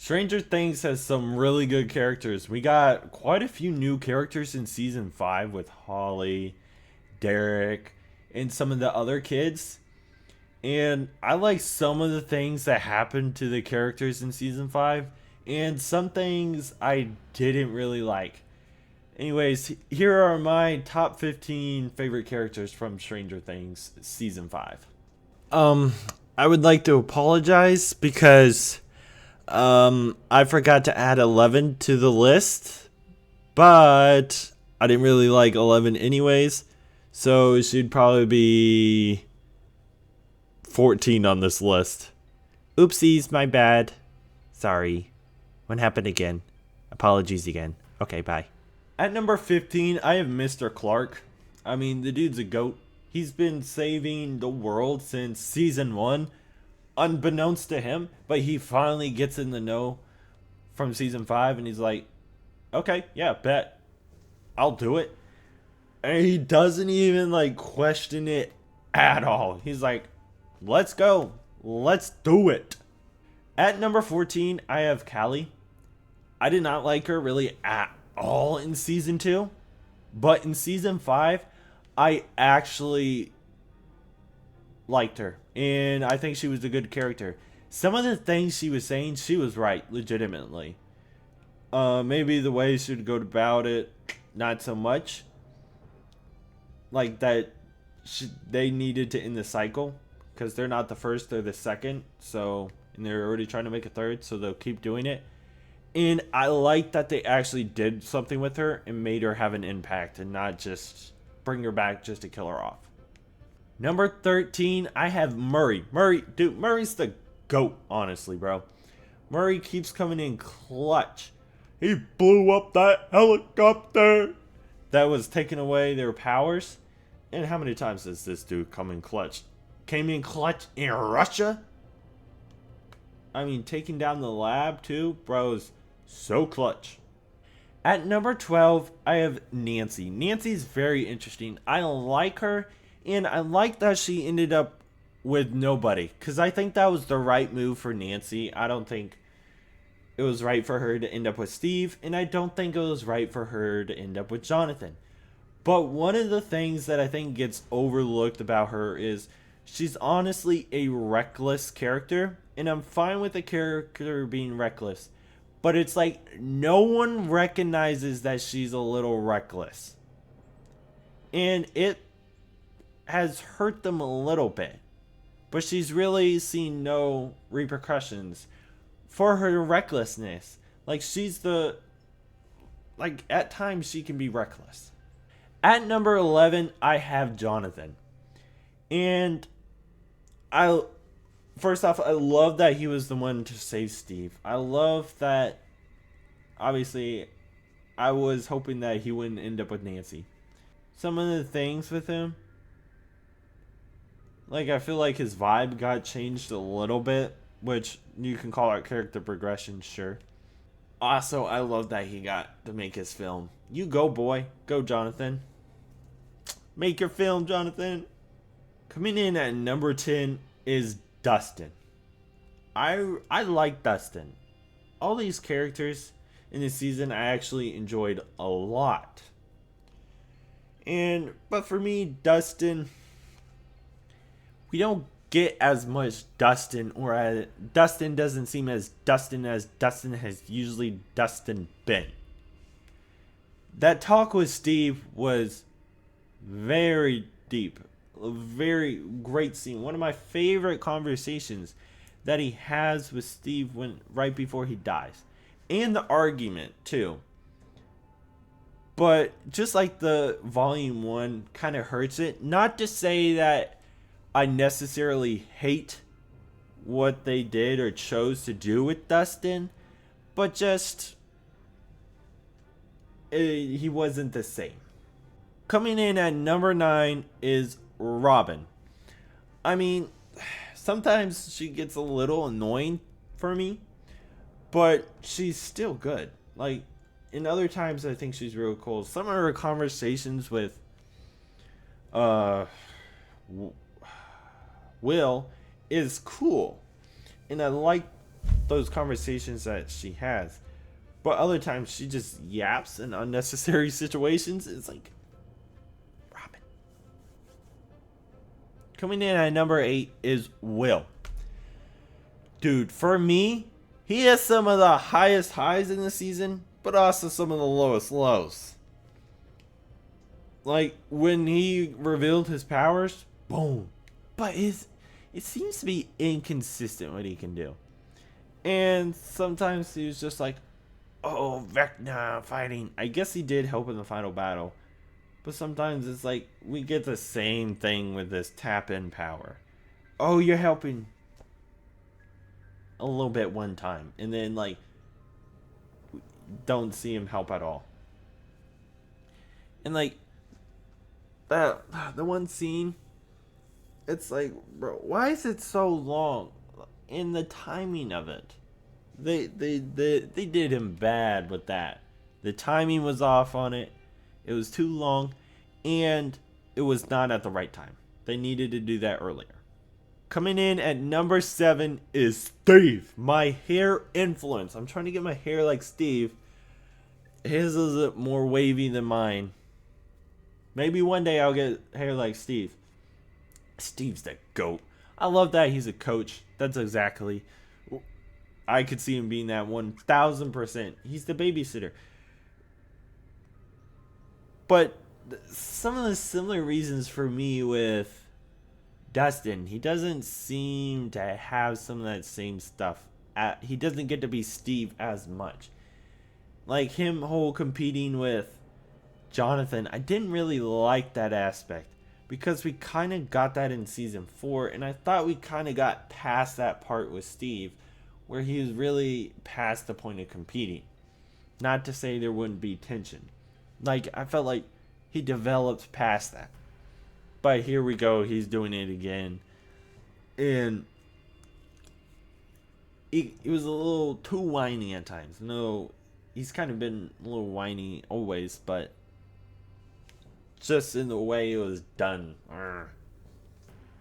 Stranger Things has some really good characters. We got quite a few new characters in season 5 with Holly, Derek, and some of the other kids. And I like some of the things that happened to the characters in season 5, and some things I didn't really like. Anyways, here are my top 15 favorite characters from Stranger Things season 5. Um, I would like to apologize because I forgot to add 11 to the list, but I didn't really like 11 anyways, so it should probably be 14 on this list. Oopsies, my bad. Sorry. What happened again? Apologies again. Okay, bye. At number 15, I have Mr. Clark. I mean, the dude's a goat. He's been saving the world since season 1, unbeknownst to him, but he finally gets in the know from season 5 and he's like, okay, yeah, bet. I'll do it. And he doesn't even like question it at all. He's like, let's go. Let's do it. At number 14, I have Callie. I did not like her really at all in season 2, but in season 5, I actually liked her, and I think she was a good character. Some of the things she was saying, she was right, legitimately. Maybe the way she would go about it, not so much. Like that, they needed to end the cycle because they're not the first; they're the second. So, and they're already trying to make a third, so they'll keep doing it. And I like that they actually did something with her and made her have an impact, and not just bring her back just to kill her off. Number 13, I have Murray. Dude, Murray's the GOAT, honestly, bro. Murray keeps coming in clutch. He blew up that helicopter that was taking away their powers. And how many times does this dude come in clutch? Came in clutch in Russia? I mean, taking down the lab, too? Bro's so clutch. At number 12, I have Nancy. Nancy's very interesting. I like her, and I like that she ended up with nobody, because I think that was the right move for Nancy. I don't think it was right for her to end up with Steve, and I don't think it was right for her to end up with Jonathan. But one of the things that I think gets overlooked about her is she's honestly a reckless character, and I'm fine with the character being reckless. But it's like no one recognizes that she's a little reckless. And it has hurt them a little bit. But she's really seen no repercussions for her recklessness. Like she's the like at times she can be reckless. At number 11, I have Jonathan. And I first off, I love that he was the one to save Steve. I love that obviously I was hoping that he wouldn't end up with Nancy. Some of the things with him, like I feel like his vibe got changed a little bit, which you can call it character progression, sure. Also, I love that he got to make his film. You go, boy. Go, Jonathan. Make your film, Jonathan. Coming in at number 10 is Dustin. I like Dustin. All these characters in this season I actually enjoyed a lot. But for me, Dustin, we don't get as much Dustin, or Dustin doesn't seem as Dustin has usually Dustin been. That talk with Steve was very deep, a very great scene. One of my favorite conversations that he has with Steve when right before he dies, and the argument too. But just like the volume 1 kind of hurts it. Not to say that I necessarily hate what they did or chose to do with Dustin, but just he wasn't the same. Coming in at number 9 is Robin. I mean, sometimes she gets a little annoying for me, but she's still good. Like, in other times, I think she's real cool. Some of her conversations with Will is cool, and I like those conversations that she has. But other times she just yaps in unnecessary situations. It's like, Robin. Coming in at number 8 is Will. Dude, for me, he has some of the highest highs in the season, but also some of the lowest lows. Like, when he revealed his powers, boom. But it seems to be inconsistent what he can do. And sometimes he was just like, oh, Vecna fighting. I guess he did help in the final battle. But sometimes it's like, we get the same thing with this tap-in power. Oh, you're helping a little bit one time. And then, like, don't see him help at all. And, like, the one scene, it's like, bro, why is it so long? In the timing of it, they did him bad with that. The timing was off on it. It was too long, and it was not at the right time. They needed to do that earlier. Coming in at number 7 is Steve, my hair influence. I'm trying to get my hair like Steve. His is more wavy than mine. Maybe one day I'll get hair like Steve. Steve's the GOAT. I love that he's a coach. That's exactly. I could see him being that 1000%. He's the babysitter. But some of the similar reasons for me with Dustin, he doesn't seem to have some of that same stuff. He doesn't get to be Steve as much. Like him whole competing with Jonathan, I didn't really like that aspect. Because we kind of got that in season 4. And I thought we kind of got past that part with Steve. Where he was really past the point of competing. Not to say there wouldn't be tension. Like, I felt like he developed past that. But here we go. He's doing it again. And he was a little too whiny at times. No, he's kind of been a little whiny always. But just in the way it was done.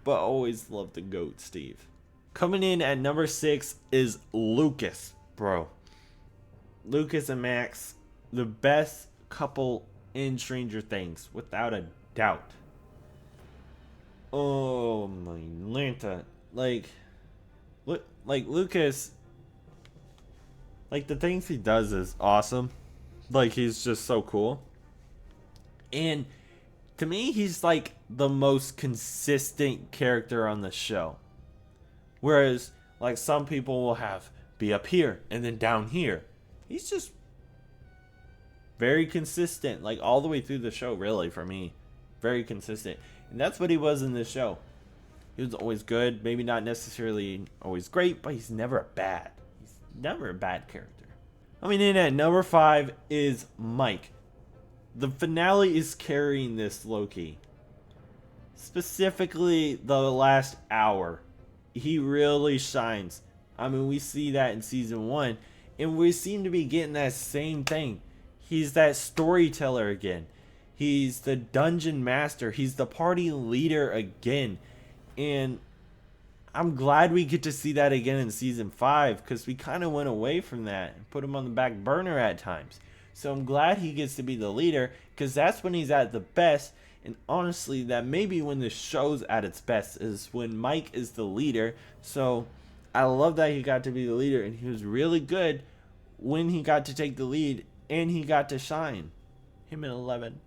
But always loved the GOAT, Steve. Coming in at number 6 is Lucas, bro. Lucas and Max, the best couple in Stranger Things, without a doubt. Oh my Lanta. Like Lucas, like the things he does is awesome. Like he's just so cool. And to me, he's like the most consistent character on the show. Whereas, like, some people will be up here and then down here. He's just very consistent, like, all the way through the show, really, for me. Very consistent. And that's what he was in this show. He was always good, maybe not necessarily always great, but he's never bad. He's never a bad character. Coming in at number 5 is Mike. The finale is carrying this low-key. Specifically, the last hour. He really shines. I mean, we see that in season 1. And we seem to be getting that same thing. He's that storyteller again. He's the dungeon master. He's the party leader again. And I'm glad we get to see that again in season 5. Because we kind of went away from that. And put him on the back burner at times. So I'm glad he gets to be the leader. Because that's when he's at the best. And honestly, that may be when the show's at its best, is when Mike is the leader. So I love that he got to be the leader, and he was really good when he got to take the lead, and he got to shine. Him and 11.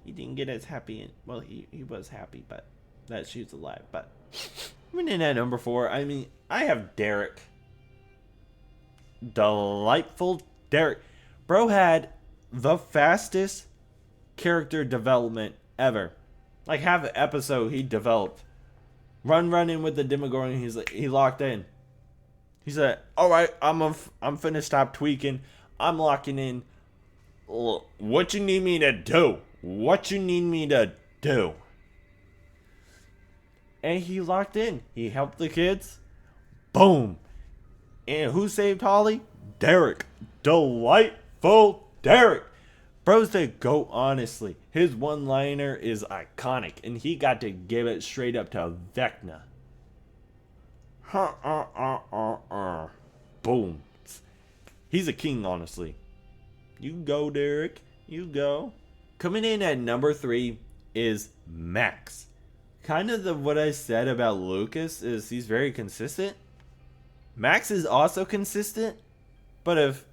He didn't get as happy. Well, he was happy, but that she's alive. But coming in at number 4, I mean, I have Derek. Delightful Derek. Bro had the fastest character development ever. Like half an episode he developed. Running with the Demogorgon, he locked in. He said, "Alright, I'm finna stop tweaking. I'm locking in. What you need me to do? What you need me to do?" And he locked in. He helped the kids. Boom. And who saved Holly? Derek. Delightful Derek. Bro's the GOAT, honestly. His one-liner is iconic, and he got to give it straight up to Vecna. boom. He's a king, honestly. You go, Derek. You go. Coming in at number 3 is Max. Kind of what I said about Lucas is he's very consistent. Max is also consistent, but if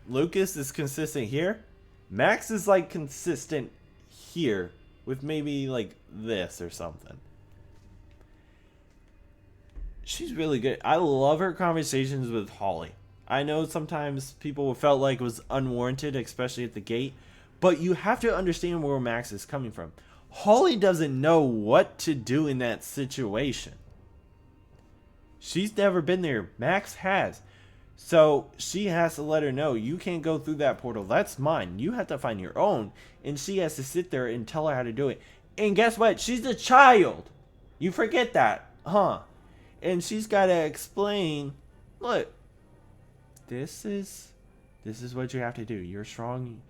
Lucas is consistent here, Max is like consistent here with maybe like this or something. She's really good. I love her conversations with Holly. I know sometimes people felt like it was unwarranted, especially at the gate, but you have to understand where Max is coming from. Holly doesn't know what to do in that situation. She's never been there. Max has. So she has to let her know, you can't go through that portal. That's mine. You have to find your own. And she has to sit there and tell her how to do it. And guess what? She's a child. You forget that, huh? And she's got to explain, look, this is what you have to do. You're strong.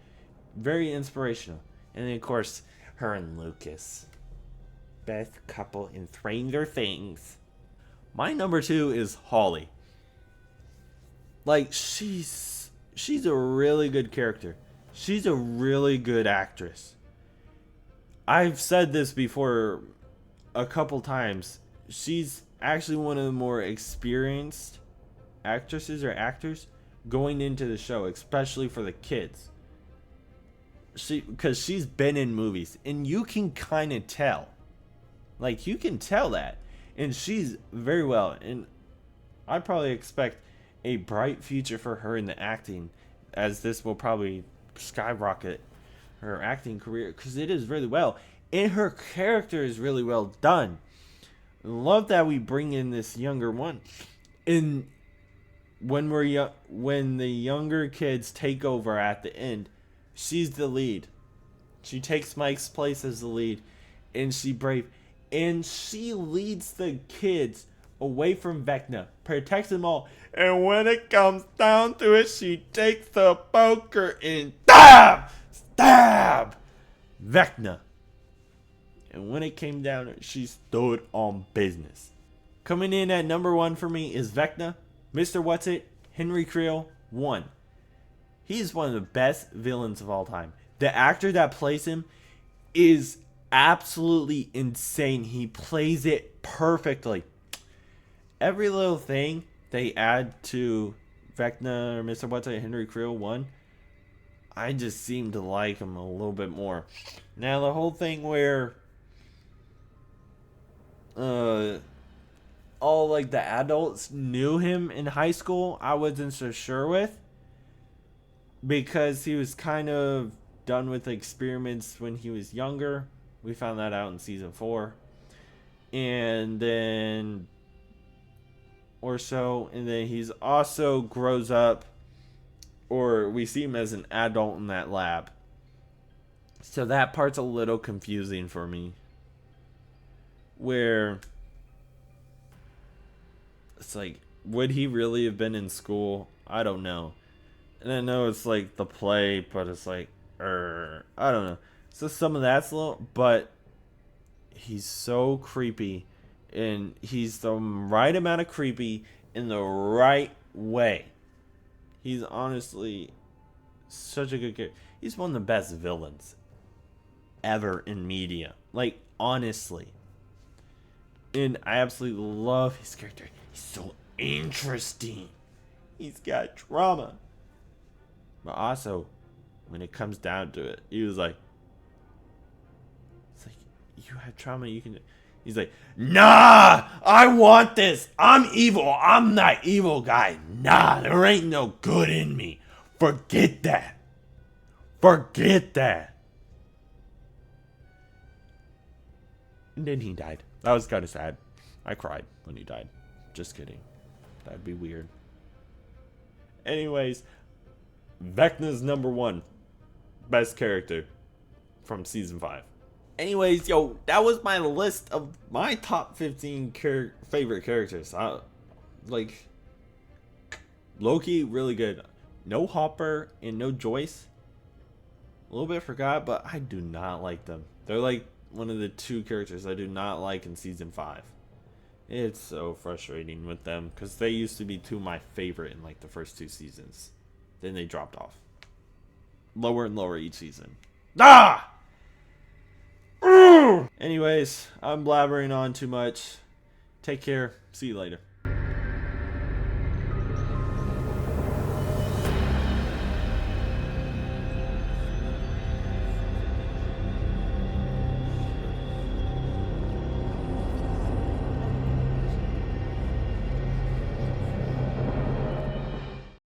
Very inspirational. And then, of course, her and Lucas. Best couple in Stranger Things. My number 2 is Holly. Like, she's a really good character. She's a really good actress. I've said this before a couple times. She's actually one of the more experienced actresses or actors going into the show, especially for the kids. Because she's been in movies, and you can kind of tell. Like, you can tell that. And she's very well. And I probably expect a bright future for her in the acting, as this will probably skyrocket her acting career, because it is really well. And her character is really well done. Love that we bring in this younger one. And when the younger kids take over at the end, she's the lead. She takes Mike's place as the lead, and she's brave, and she leads the kids away from Vecna, protects them all, and when it comes down to it, she takes the poker and stab Vecna. And when it came down, she stood on business. Coming in at number 1 for me is Vecna, Mr. What's-It, Henry Creel, 1. He's one of the best villains of all time. The actor that plays him is absolutely insane. He plays it perfectly. Every little thing they add to Vecna or Mr. What's-It, Henry Creel, 1, I just seem to like him a little bit more. Now, the whole thing where all like the adults knew him in high school, I wasn't so sure with, because he was kind of done with experiments when he was younger. We found that out in season 4, and then he's also grows up, or we see him as an adult in that lab. So that part's a little confusing for me, where it's like, would he really have been in school? I don't know. And I know it's like the play, but it's like, I don't know. So some of that's a little, but he's so creepy, and he's the right amount of creepy in the right way. He's honestly such a good character. He's one of the best villains ever in media. Like, honestly. And I absolutely love his character. He's so interesting. He's got drama. But also, when it comes down to it, he was like, it's like, you have trauma, you can... He's like, nah, I want this. I'm evil. I'm that evil guy. Nah, there ain't no good in me. Forget that. Forget that. And then he died. That was kind of sad. I cried when he died. Just kidding. That'd be weird. Anyways, Vecna's number 1 best character from season 5. Anyways, yo, that was my list of my top 15 favorite characters. Like, Loki, really good. No Hopper and no Joyce. A little bit forgot, but I do not like them. They're like one of the 2 characters I do not like in season 5. It's so frustrating with them because they used to be two of my favorite in like the first two seasons. Then they dropped off. Lower and lower each season. Ah! Anyways, I'm blabbering on too much. Take care. See you later.